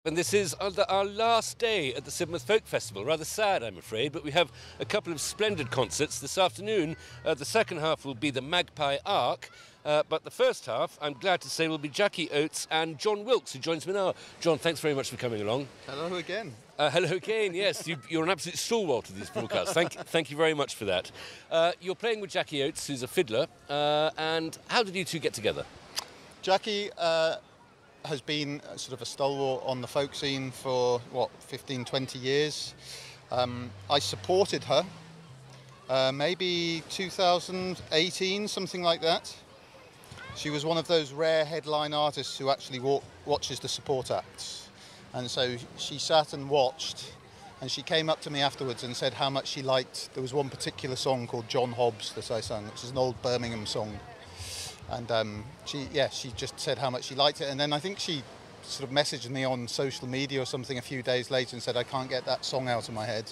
And this is our last day at the Sidmouth Folk Festival. Rather sad, I'm afraid, but we have a couple of splendid concerts this afternoon. The second half will be the Magpie Ark, but the first half, I'm glad to say, will be Jackie Oates and John Wilks, who joins me now. John, thanks very much for coming along. Hello again. Hello again, yes. You're an absolute stalwart of these broadcasts. Thank you very much for that. You're playing with Jackie Oates, who's a fiddler, and how did you two get together? Jackie has been sort of a stalwart on the folk scene for, 15, 20 years. I supported her, maybe 2018, something like that. She was one of those rare headline artists who actually watches the support acts. And so she sat and watched, and she came up to me afterwards and said how much she liked. There was one particular song called John Hobbs that I sang, which is an old Birmingham song. And she just said how much she liked it. And then I think she sort of messaged me on social media or something a few days later and said, I can't get that song out of my head.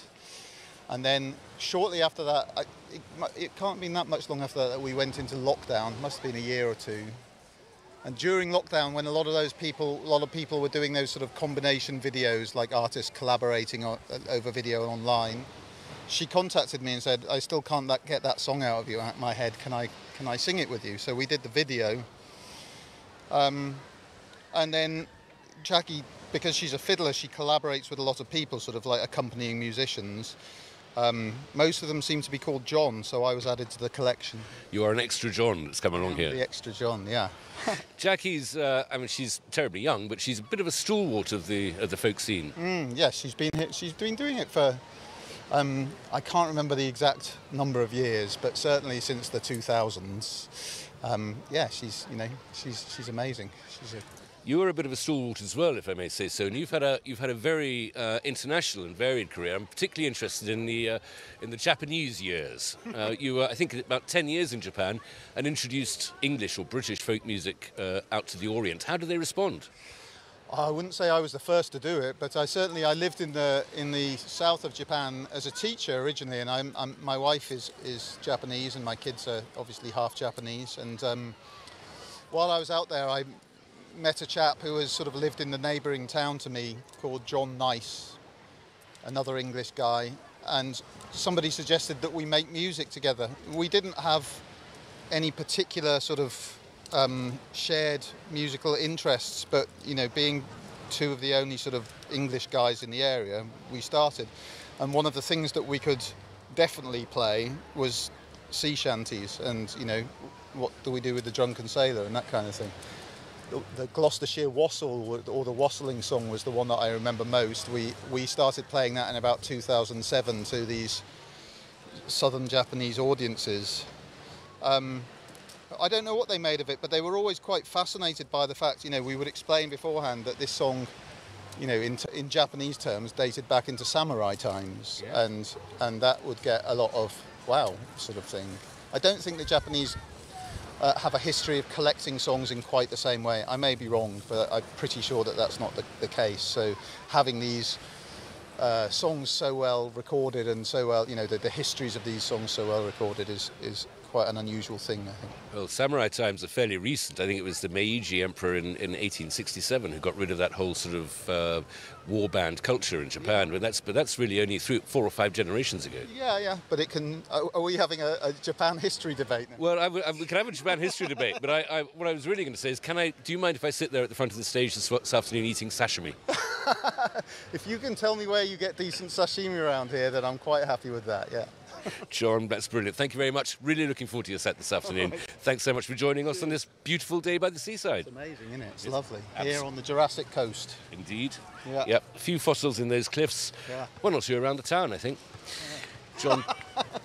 And then shortly after that, it can't have been that much long after that we went into lockdown. Must have been a year or two. And during lockdown, when a lot of people were doing those sort of combination videos, like artists collaborating over video online, she contacted me and said, I still can't get that song out of my head. Can I sing it with you? So we did the video. And then Jackie, because she's a fiddler, she collaborates with a lot of people, sort of like accompanying musicians. Most of them seem to be called John, so I was added to the collection. You are an extra John that's come along here. The extra John, yeah. Jackie's, she's terribly young, but she's a bit of a stalwart of the folk scene. Yes, she's been doing it for, I can't remember the exact number of years, but certainly since the 2000s. She's amazing. You are a bit of a stalwart as well, if I may say so, and you've had a very international and varied career. I'm particularly interested in the Japanese years. You were, I think, about 10 years in Japan and introduced English or British folk music out to the Orient. How do they respond? I wouldn't say I was the first to do it, but I lived in the south of Japan as a teacher originally, and my wife is Japanese, and my kids are obviously half Japanese. And while I was out there, I met a chap who has sort of lived in the neighbouring town to me called John Nice, another English guy, and somebody suggested that we make music together. We didn't have any particular sort of shared musical interests, but being two of the only sort of English guys in the area, we started. And one of the things that we could definitely play was sea shanties, and what do we do with the drunken sailor and that kind of thing. The Gloucestershire Wassail, or the wassailing song, was the one that I remember most. We started playing that in about 2007 to these southern Japanese audiences. I don't know what they made of it, but they were always quite fascinated by the fact, we would explain beforehand that this song, in Japanese terms, dated back into samurai times, yeah. and that would get a lot of wow sort of thing. I don't think the Japanese have a history of collecting songs in quite the same way. I may be wrong, but I'm pretty sure that that's not the case. So having these songs so well recorded and so well, the histories of these songs so well recorded is quite an unusual thing, I think. Well, samurai times are fairly recent. I think it was the Meiji Emperor in 1867 who got rid of that whole sort of war band culture in Japan. Yeah. But that's really only 4 or 5 generations ago. Yeah. But it can. Are we having a Japan history debate now? Well, we can have a Japan history debate. But what I was really going to say is, do you mind if I sit there at the front of the stage this afternoon eating sashimi? If you can tell me where you get decent sashimi around here, then I'm quite happy with that. Yeah. John, that's brilliant. Thank you very much. Really looking forward to your set this afternoon. Right. Thanks so much for joining us on this beautiful day by the seaside. It's amazing, isn't it? It's lovely. Here on the Jurassic coast. Indeed. Yeah. Yep. A few fossils in those cliffs. Yeah. 1 or 2 around the town, I think. Yeah. John,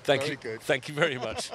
thank you very much.